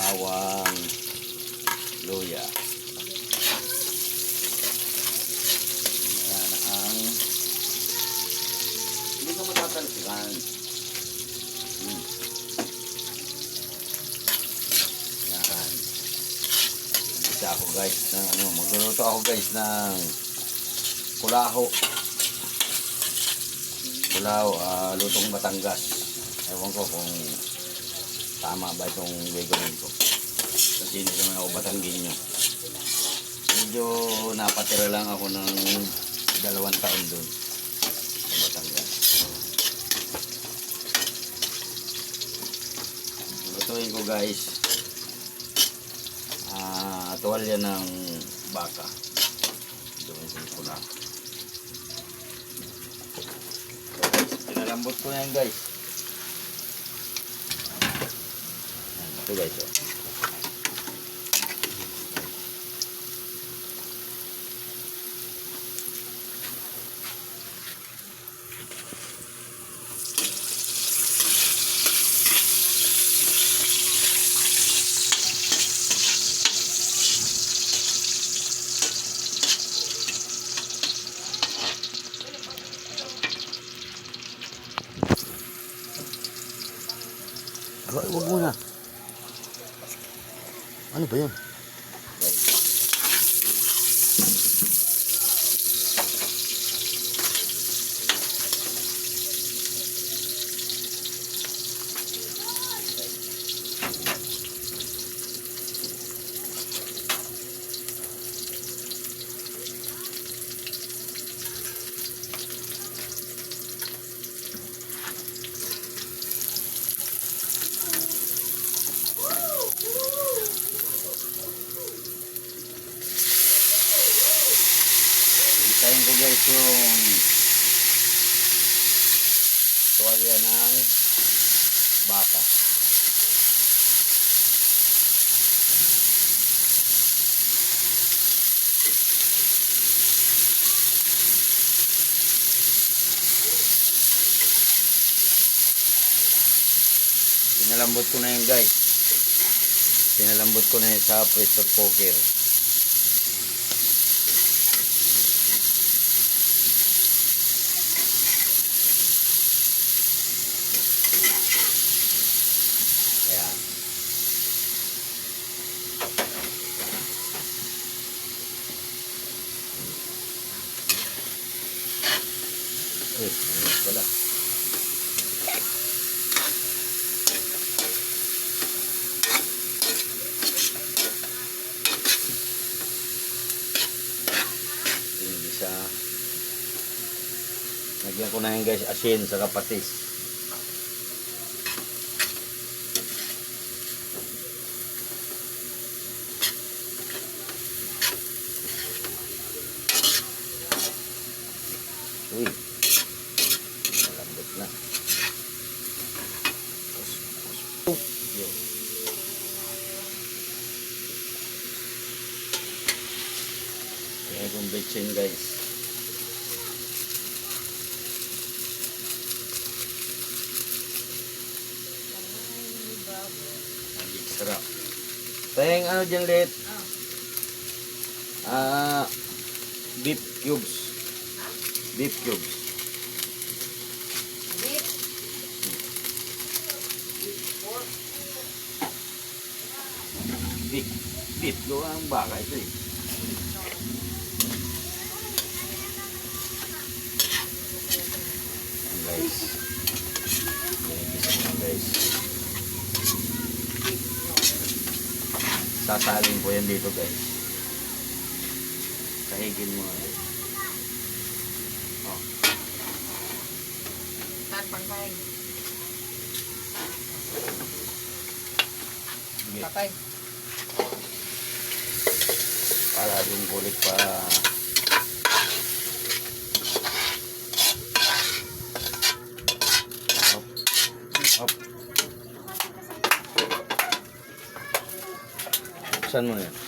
bawang, luya. Ayan ang hindi ko matatalsikan. Ayan. Isa ako guys ng magluluto ako guys ng kulaho. Lutong Batangas. Ewan ko kung tama ba itong gagawin ko. Kasi hindi naman ako Batanggenyo. Medyo napatira lang ako ng 2 taon doon sa Batangas. Lutuin ko guys. Tuwalya ng baka. Doon sa pula. Pinalambot ko na yan guys. Ito guys. Ay, wag muna. Ano ba yun? Isahin ko guys yung tuwalya ng baka. Pinalambot ko na yun guys. Pinalambot ko na yun sa pressure cooker. Ayan. Ayun pala. Isa. Lagyan ko na yun guys, asin sa kapatis. Uy, malambot na. Yun. Kaya itong betchin guys. Sarap. Tayang ano dyan ulit? Beef cubes. Beef cubes. Beef? Beef. Beef. Gawa ang baka ito eh. Guys. Guys. Sasalin ko yan dito guys. Kahigin mo nga. Oh. Saan pangkain? Sige. Patay. Para din kulit pa. Hop. Hop. Saan mo yan?